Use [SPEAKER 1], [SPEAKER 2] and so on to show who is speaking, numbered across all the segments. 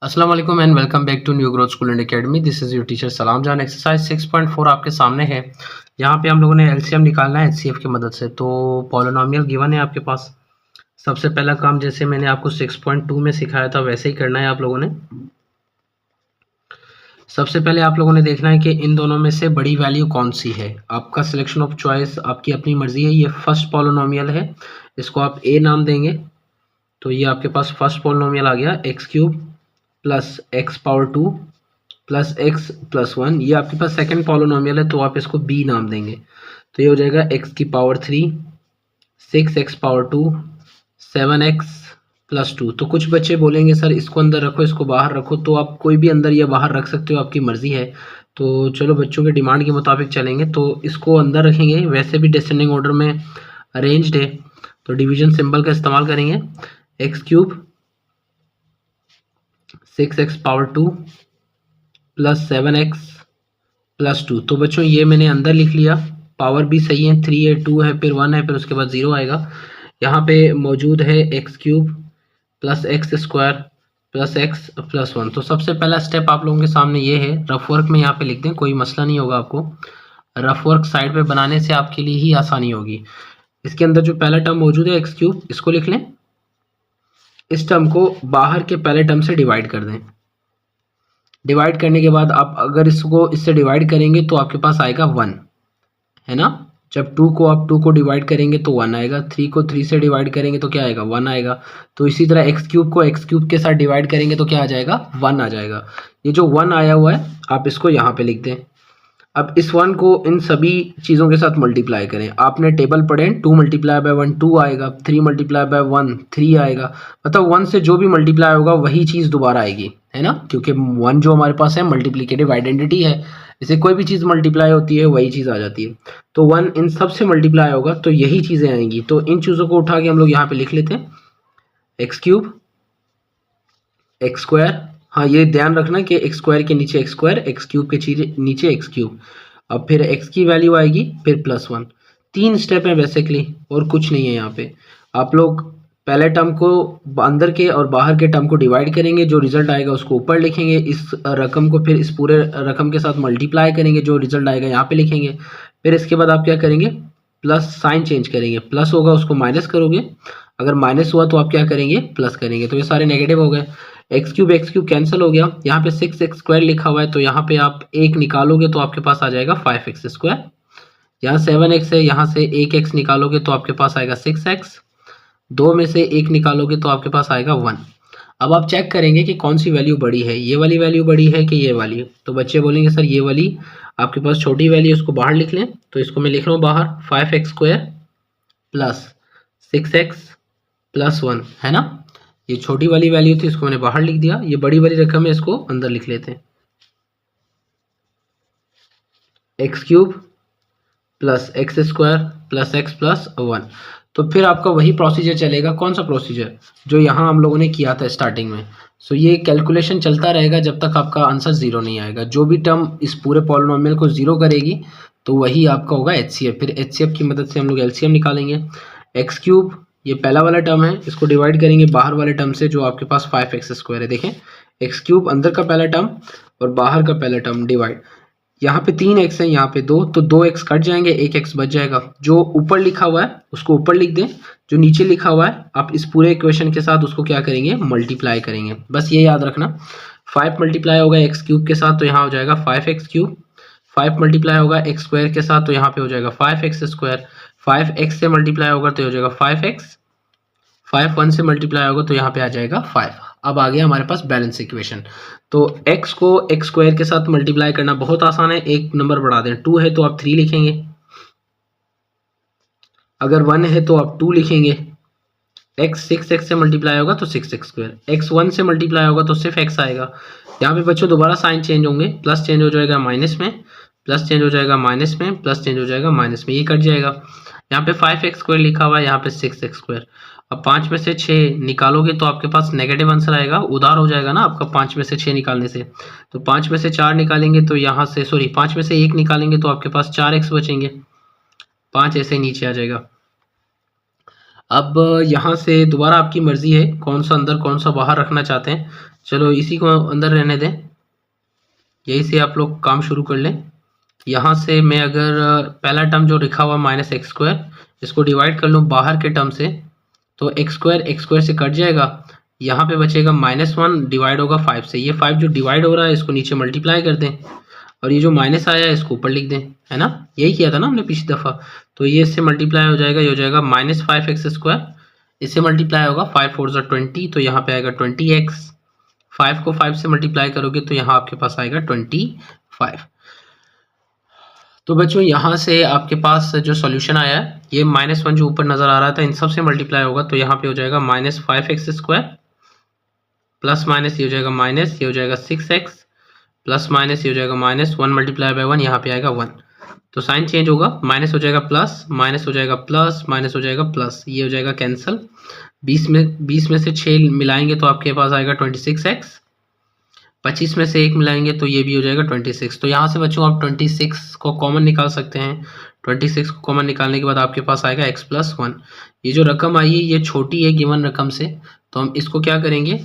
[SPEAKER 1] अस्सलाम वालेकुम and welcome back to new growth school and academy. This is your teacher Salam Jaan. Exercise 6.4 आपके सामने है। यहाँ पे हम लोगों ने एलसीएम निकालना है एचसीएफ की मदद से। तो पॉलिनोमियल गिवन है आपके पास। सबसे पहला काम जैसे मैंने आपको 6.2 में सिखाया था वैसे ही करना है आप लोगों ने। सबसे पहले आप लोगों ने देखना है कि इन दोनों में से बड़ी वैल्यू कौन सी है। आपका सिलेक्शन ऑफ चॉइस आपकी अपनी मर्जी है। ये फर्स्ट पॉलिनोमियल है, इसको आप ए नाम देंगे। तो ये आपके पास फर्स्ट पॉलिनोमियल आ गया x cube plus x power 2 plus x plus 1। ये आपके पास सेकंड पॉलिनोमियल है तो आप इसको बी नाम देंगे। तो ये हो जाएगा एक्स की power 3 6x power 2 7x plus 2। तो कुछ बच्चे बोलेंगे सर इसको अंदर रखो इसको बाहर रखो, तो आप कोई भी अंदर या बाहर रख सकते हो, आपकी मर्जी है। तो चलो बच्चों के डिमांड के मुताबिक चलेंगे। तो इसको अंदर रखेंगे, वैसे भी डिसेंडिंग ऑर्डर में अरेंज्ड है तो डिवीजन सिंबल का इस्तेमाल करेंगे। X cube 6x power 2 plus 7x plus 2। तो बच्चों ये मैंने अंदर लिख लिया, पावर भी सही है, 3 है 2 है फिर 1 है फिर उसके बाद 0 आएगा। यहाँ पे मौजूद है x cube plus x square plus x plus 1। तो सबसे पहला स्टेप आप लोगों के सामने ये है, रफ वर्क में यहाँ पे लिख दें, कोई मसला नहीं होगा आपको। रफ वर्क साइड पे बनाने से आपके लिए ही आसानी होगी। इसके अंदर जो पहला टर्म मौजूद है एक्स क्यूब, इसको लिख लें। इस टर्म को बाहर के पहले टर्म से डिवाइड कर दें। डिवाइड करने के बाद आप अगर इसको इससे डिवाइड करेंगे तो आपके पास आएगा 1, है ना। जब 2 को आप 2 को डिवाइड करेंगे तो 1 आएगा, 3 को 3 से डिवाइड करेंगे तो क्या आएगा 1 आएगा। तो इसी तरह एक्स क्यूब को एक्स क्यूब के साथ डिवाइड करेंगे तो क्या आ जाएगा 1 आ जाएगा। ये जो 1 आया हुआ है आप इसको यहाँ पे लिख दें। अब इस 1 को इन सभी चीज़ों के साथ मल्टीप्लाई करें। आपने टेबल पढ़े 2 मल्टीप्लाई बाय 1 2 आएगा, 3 मल्टीप्लाई बाय 1 3 आएगा। मतलब 1 से जो भी मल्टीप्लाई होगा वही चीज़ दोबारा आएगी, है ना, क्योंकि 1 जो हमारे पास है मल्टीप्लिकेटिव आइडेंटिटी है। इसे कोई भी चीज़ मल्टीप्लाई होती है वही चीज़ आ जाती है। तो 1 इन सब से मल्टीप्लाई होगा तो यही चीज़ें आएंगी। तो इन चीज़ों को उठा के हम लोग यहाँ पे लिख लेते हैं, एक्स क्यूब एक्स स्क्वायर। हाँ ये ध्यान रखना कि एक्स स्क्वायर के नीचे एक्स स्क्वायर, एक्स क्यूब के नीचे एक्स क्यूब। अब फिर एक्स की वैल्यू आएगी फिर प्लस 1। 3 स्टेप है बेसिकली और कुछ नहीं है यहाँ पे। आप लोग पहले टर्म को अंदर के और बाहर के टर्म को डिवाइड करेंगे, जो रिजल्ट आएगा उसको ऊपर लिखेंगे, इस रकम को फिर इस पूरे रकम के साथ मल्टीप्लाई करेंगे, जो रिजल्ट आएगा यहाँ पे लिखेंगे। फिर इसके बाद आप क्या करेंगे, प्लस साइन चेंज करेंगे, प्लस होगा उसको माइनस करोगे, अगर माइनस हुआ तो आप क्या करेंगे प्लस करेंगे। तो ये सारे नेगेटिव हो गए। एक्स क्यूब कैंसिल हो गया। यहाँ पे 6x स्क्वायर लिखा हुआ है तो यहाँ पे आप एक निकालोगे तो आपके पास आ जाएगा 5x स्क्वायर। यहाँ 7x है, यहाँ से एक x निकालोगे तो आपके पास आएगा 6x। 2 में से एक निकालोगे तो आपके पास आएगा 1। अब आप चेक करेंगे कि कौन सी वैल्यू बड़ी है, ये वाली वैल्यू बड़ी है कि ये वाली। तो बच्चे बोलेंगे सर ये वाली आपके पास छोटी वैल्यू, उसको बाहर लिख लें। तो इसको मैं लिख रहा हूँ बाहर, 5x square plus 6x plus 1, है ना। ये छोटी वाली वैल्यू थी, इसको मैंने बाहर लिख दिया। ये बड़ी वाली रकम है, इसको अंदर लिख लेते हैं, x cube plus x square plus x plus 1। तो फिर आपका वही प्रोसीजर चलेगा। कौन सा प्रोसीजर, जो यहाँ हम लोगों ने किया था स्टार्टिंग में। सो ये कैलकुलेशन चलता रहेगा जब तक आपका आंसर 0 नहीं आएगा। जो भी टर्म इस पूरे पॉलिनोमियल को 0 करेगी तो वही आपका होगा एचसीएफ। फिर एचसीएफ की मदद से हम लोग एलसीएम निकालेंगे। एक्स क्यूब ये पहला वाला टर्म है, इसको डिवाइड करेंगे बाहर वाले टर्म से जो आपके पास 5x स्क्वायर है। देखें एक्स क्यूब अंदर का पहला टर्म और बाहर का पहला टर्म डिवाइड। यहाँ पे 3x है, यहाँ पे 2, तो 2x कट जाएंगे, 1x बच जाएगा। जो ऊपर लिखा हुआ है उसको ऊपर लिख दें, जो नीचे लिखा हुआ है आप इस पूरे इक्वेशन के साथ उसको क्या करेंगे मल्टीप्लाई करेंगे। बस ये याद रखना, 5 मल्टीप्लाई होगा एक्स क्यूब के साथ तो यहाँ हो जाएगा 5x क्यूब। 5 मल्टीप्लाई होगा एक्स स्क्वायर के साथ तो यहाँ पे हो जाएगा 5x स्क्वायर। 5x से मल्टीप्लाई होगा तो हो जाएगा 5x। 5 1 से मल्टीप्लाई होगा तो यहाँ पे आ जाएगा 5। अब आ गया हमारे पास बैलेंस इक्वेशन। तो x को एक्स स्क्वायर के साथ मल्टीप्लाई करना बहुत आसान है, एक नंबर बढ़ा दें। 2 है तो आप 3 लिखेंगे, अगर 1 है तो आप 2 लिखेंगे। x 6x से मल्टीप्लाई होगा तो 6x स्क्वायर। x 1 से मल्टीप्लाई होगा तो सिर्फ x आएगा। यहाँ पे बच्चों दोबारा साइन चेंज होंगे, प्लस चेंज हो जाएगा माइनस में, प्लस चेंज हो जाएगा माइनस में, प्लस चेंज हो जाएगा माइनस में, ये कट जाएगा। यहाँ पे 5x स्क्वायर लिखा हुआ है, यहाँ पे 6x स्क्वायर। अब 5 में से 6 निकालोगे तो आपके पास नेगेटिव आंसर आएगा, उधार हो जाएगा ना आपका 5 में से 6 निकालने से। तो 5 में से 4 निकालेंगे तो यहाँ से 5 में से 1 निकालेंगे तो आपके पास 4x बचेंगे, 5 ऐसे नीचे आ जाएगा। अब यहाँ से दोबारा आपकी मर्जी है कौन सा अंदर कौन सा बाहर रखना चाहते हैं। चलो इसी को अंदर रहने दें, यही से आप लोग काम शुरू कर लें। यहाँ से मैं अगर पहला टर्म जो लिखा हुआ माइनस एक्स स्क्वायर, इसको डिवाइड कर लूँ बाहर के टर्म से, तो एक्स स्क्वायर से कट जाएगा। यहाँ पे बचेगा -1 डिवाइड होगा 5 से। ये 5 जो डिवाइड हो रहा है इसको नीचे मल्टीप्लाई कर दें, और ये जो माइनस आया है इसको ऊपर लिख दें, है ना। यही किया था ना हमने पिछली दफ़ा। तो ये इससे मल्टीप्लाई हो जाएगा, ये हो जाएगा -5x²। इससे मल्टीप्लाई होगा 5 4 ज़ा 20, तो यहाँ पे आएगा 20x। 5 को 5 से मल्टीप्लाई करोगे तो यहाँ आपके पास आएगा 25। तो बच्चों यहाँ से आपके पास जो सॉल्यूशन आया है, ये -1 जो ऊपर नज़र आ रहा था इन सब से मल्टीप्लाई होगा, तो यहाँ पे हो जाएगा -5x² प्लस माइनस ये हो जाएगा माइनस, ये हो जाएगा 6x प्लस माइनस ये हो जाएगा -1 मल्टीप्लाई बाय 1, यहाँ पे आएगा 1। तो साइन चेंज होगा, माइनस हो जाएगा प्लस, माइनस हो जाएगा प्लस, माइनस हो जाएगा प्लस, ये हो जाएगा कैंसिल। 20 में से 6 मिलाएंगे तो आपके पास आएगा 26x। 25 में से 1 मिलाएंगे तो ये भी हो जाएगा 26। तो यहाँ से बच्चों आप 26 को कॉमन निकाल सकते हैं। 26 को कॉमन निकालने के बाद आपके पास आएगा x+1। ये जो रकम आई है ये छोटी है गिवन रकम से, तो हम इसको क्या करेंगे,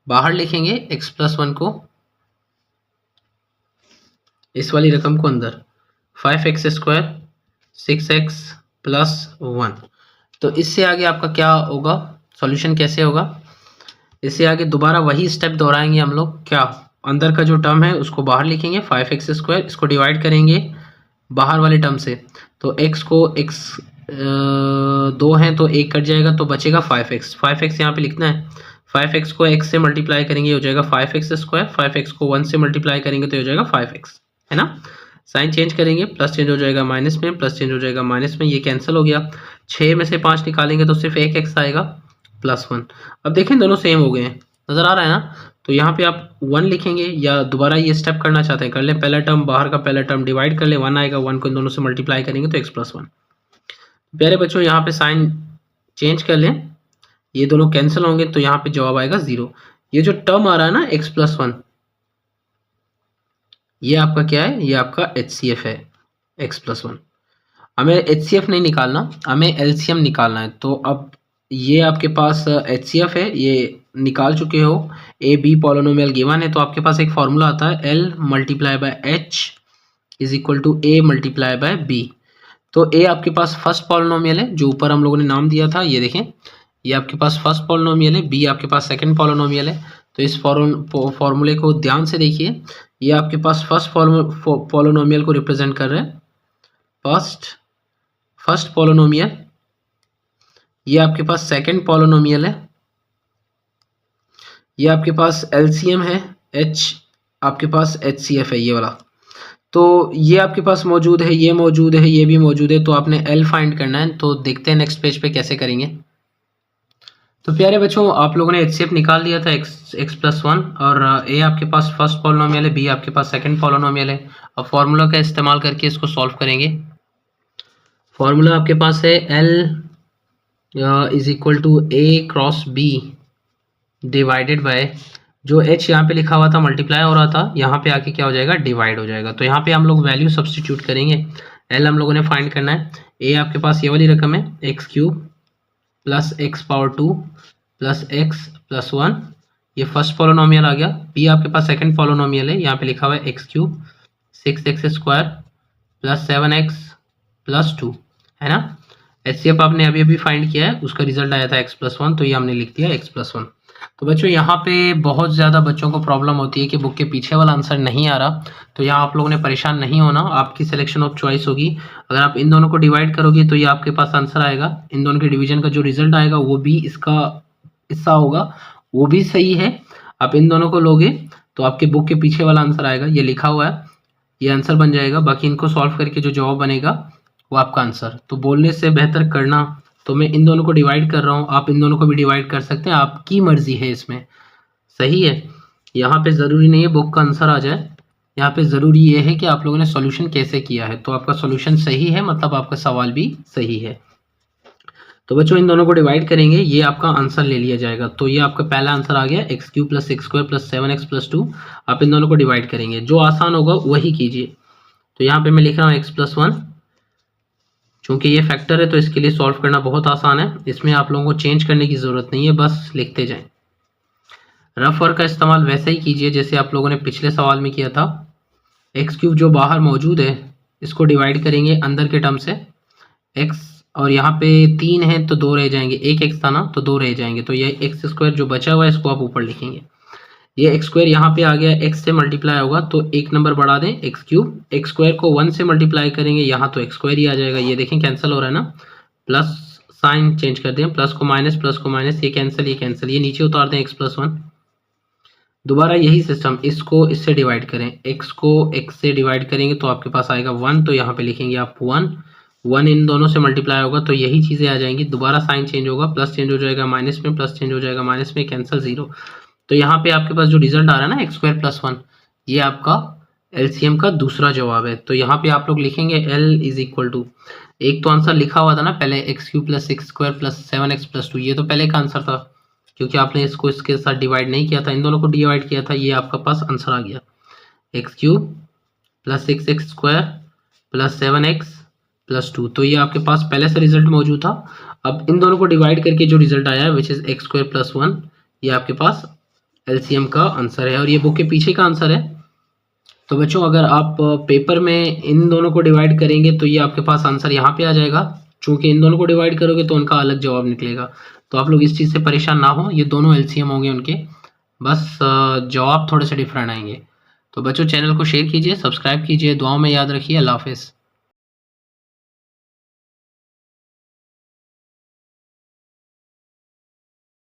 [SPEAKER 1] बाहर लिखेंगे x+1 को, इस वाली रकम को अंदर। 5x² 6x + 1। तो इससे आगे आपका क्या होगा, सॉल्यूशन कैसे होगा, इससे आगे दोबारा वही स्टेप दोहराएंगे हम लोग। क्या, अंदर का जो टर्म है उसको बाहर लिखेंगे 5x², इसको डिवाइड करेंगे बाहर वाले टर्म से, तो x को x 2 है तो 1 कट जाएगा तो बचेगा 5x। 5x यहाँ पे लिखना है। 5x को x से मल्टीप्लाई करेंगे हो जाएगा 5x²। 5x को 1 से मल्टीप्लाई करेंगे तो हो जाएगा 5x, है ना। साइन चेंज करेंगे, प्लस चेंज हो जाएगा माइनस में, प्लस चेंज हो जाएगा माइनस में, ये कैंसिल हो गया। 6 में से 5 निकालेंगे तो सिर्फ एक x आएगा +1। अब देखें दोनों सेम हो गए हैं, नज़र आ रहा है ना। तो यहाँ पे आप 1 लिखेंगे, या दोबारा ये स्टेप करना चाहते हैं कर लें। पहला टर्म बाहर का पहला टर्म डिवाइड कर लें, 1 आएगा, 1 को इन दोनों से मल्टीप्लाई करेंगे तो x+1। प्यारे बच्चों यहाँ पे साइन चेंज कर लें, ये दोनों कैंसिल होंगे तो यहाँ पे जवाब आएगा 0। ये जो टर्म आ रहा है ना x+1, ये आपका क्या है, ये आपका HCF है x+1। हमें HCF नहीं निकालना, हमें LCM निकालना है। तो अब ये आपके पास HCF है, ये निकाल चुके हो। AB पॉलिनोमियल गिवन है, तो आपके पास एक फॉर्मूला आता है L × H = A × B। तो A आपके पास फर्स्ट पॉलिनोमियल है जो ऊपर हम लोगों ने नाम दिया था, ये देखें, ये आपके पास फर्स्ट पॉलिनोमियल है, B आपके पास सेकंड पॉलिनोमियल है। तो इस फॉर्मूले को ध्यान से देखिए, ये आपके पास फर्स्ट पॉलिनोमियल को रिप्रेजेंट कर रहे हैं, फर्स्ट पॉलिनोमियल। ये आपके पास सेकंड पॉलिनोमियल है, ये आपके पास LCM है, H आपके पास HCF है, ये वाला। तो ये आपके पास मौजूद है, ये मौजूद है, ये भी मौजूद है, तो आपने L फाइंड करना है। तो देखते हैं नेक्स्ट पेज पे कैसे करेंगे। तो प्यारे बच्चों आप लोगों ने HCF निकाल लिया था x+1, और A आपके पास फर्स्ट पॉलिनोमियल है, B आपके पास सेकंड पॉलिनोमियल है। अब फॉर्मूला का इस्तेमाल करके इसको सॉल्व करेंगे। फॉर्मूला आपके पास है L = A × B divided by, जो H यहाँ पे लिखा हुआ था मल्टीप्लाई हो रहा था, यहाँ पे आके क्या हो जाएगा, डिवाइड हो जाएगा। तो यहाँ पे हम लोग वैल्यू सब्स्टिट्यूट करेंगे। L हम लोगों ने फाइंड करना है। A आपके पास ये वाली रकम है x³ + x⁻² + x + 1, ये फर्स्ट पॉलिनोमियल आ गया। B आपके पास सेकंड पॉलिनोमियल है, यहाँ पे लिखा हुआ है x³ 6x² + 7x + 2, है ना। HCF आपने अभी अभी फाइंड किया है, उसका रिजल्ट आया था x+1, तो ये हमने लिख दिया x+1। तो बच्चों यहाँ पे बहुत ज़्यादा बच्चों को प्रॉब्लम होती है कि बुक के पीछे वाला आंसर नहीं आ रहा, तो यहाँ आप लोगों ने परेशान नहीं होना, आपकी सिलेक्शन ऑफ चॉइस होगी। अगर आप इन दोनों को डिवाइड करोगे तो ये आपके पास आंसर आएगा, इन दोनों के डिवीजन का जो रिजल्ट आएगा वो भी इसका हिस्सा होगा, वो भी सही है। आप इन दोनों को लोगे तो आपके बुक के पीछे वाला आंसर आएगा, ये लिखा हुआ है, ये आंसर बन जाएगा। बाकी इनको सॉल्व करके जो जवाब बनेगा वो आपका आंसर। तो बोलने से बेहतर करना, तो मैं इन दोनों को डिवाइड कर रहा हूँ, आप इन दोनों को भी डिवाइड कर सकते हैं, आपकी मर्जी है इसमें, सही है। यहाँ पे ज़रूरी नहीं है बुक का आंसर आ जाए, यहाँ पे ज़रूरी ये है कि आप लोगों ने सॉल्यूशन कैसे किया है। तो आपका सॉल्यूशन सही है, मतलब आपका सवाल भी सही है। तो बच्चों इन दोनों को डिवाइड करेंगे, ये आपका आंसर ले लिया जाएगा। तो ये आपका पहला आंसर आ गया x³ + x² + 7x + 2। आप इन दोनों को डिवाइड करेंगे, जो आसान होगा वही कीजिए। तो यहाँ पे मैं लिख रहा हूँ x+1, चूँकि ये फैक्टर है तो इसके लिए सॉल्व करना बहुत आसान है, इसमें आप लोगों को चेंज करने की ज़रूरत नहीं है, बस लिखते जाएँ। रफ वर्क का इस्तेमाल वैसे ही कीजिए जैसे आप लोगों ने पिछले सवाल में किया था। एक्स क्यूब जो बाहर मौजूद है इसको डिवाइड करेंगे अंदर के टर्म से, एक्स और यहाँ पे 3 है तो 2 रह जाएंगे, एक एक्स था ना तो 2 रह जाएंगे, तो ये एक्स स्क्वायर जो बचा हुआ है इसको आप ऊपर लिखेंगे। ये एक्स स्क्वायर यहाँ पे आ गया, एक्स से मल्टीप्लाई होगा तो एक नंबर बढ़ा दें एक्स क्यूब, एक्स स्क्वायर को 1 से मल्टीप्लाई करेंगे यहाँ तो एक्स स्क्वायर ही आ जाएगा। ये देखें कैंसिल हो रहा है ना, प्लस साइन चेंज कर दें, प्लस को माइनस, ये कैंसिल, ये नीचे उतार दें x+1। दोबारा यही सिस्टम, इसको इससे डिवाइड करें, x को x से डिवाइड करेंगे तो आपके पास आएगा 1, तो यहाँ पे लिखेंगे आप 1 इन दोनों से मल्टीप्लाई होगा तो यही चीज़ें आ जाएंगी। दोबारा साइन चेंज होगा, प्लस चेंज हो जाएगा माइनस में, प्लस चेंज हो जाएगा माइनस में, कैंसिल 0। तो यहाँ पे आपके पास जो रिजल्ट आ रहा है ना x² + 1, ये आपका एलसीएम का दूसरा जवाब है। तो यहाँ पे आप लोग लिखेंगे L = एक तो आंसर लिखा हुआ था ना पहले x³ + 6² + 7x + 2, ये तो पहले का आंसर था क्योंकि आपने इसको इसके साथ डिवाइड नहीं किया था, इन दोनों को डिवाइड किया था, ये आपका पास आंसर आ गया x³ + 6x² + 7x + 2। तो ये आपके पास पहले से रिजल्ट मौजूद था। अब इन दोनों को डिवाइड करके जो रिजल्ट आया है विच इज़ x² + 1, ये आपके पास एलसीएम का आंसर है और ये बुक के पीछे का आंसर है। तो बच्चों अगर आप पेपर में इन दोनों को डिवाइड करेंगे तो ये आपके पास आंसर यहाँ पे आ जाएगा, चूँकि इन दोनों को डिवाइड करोगे तो उनका अलग जवाब निकलेगा। तो आप लोग इस चीज़ से परेशान ना हो, ये दोनों एलसीएम होंगे उनके, बस जवाब थोड़े से डिफरेंट आएंगे। तो बच्चों चैनल को शेयर कीजिए, सब्सक्राइब कीजिए, दुआओं में याद रखिए। अल्लाह हाफ़िज़।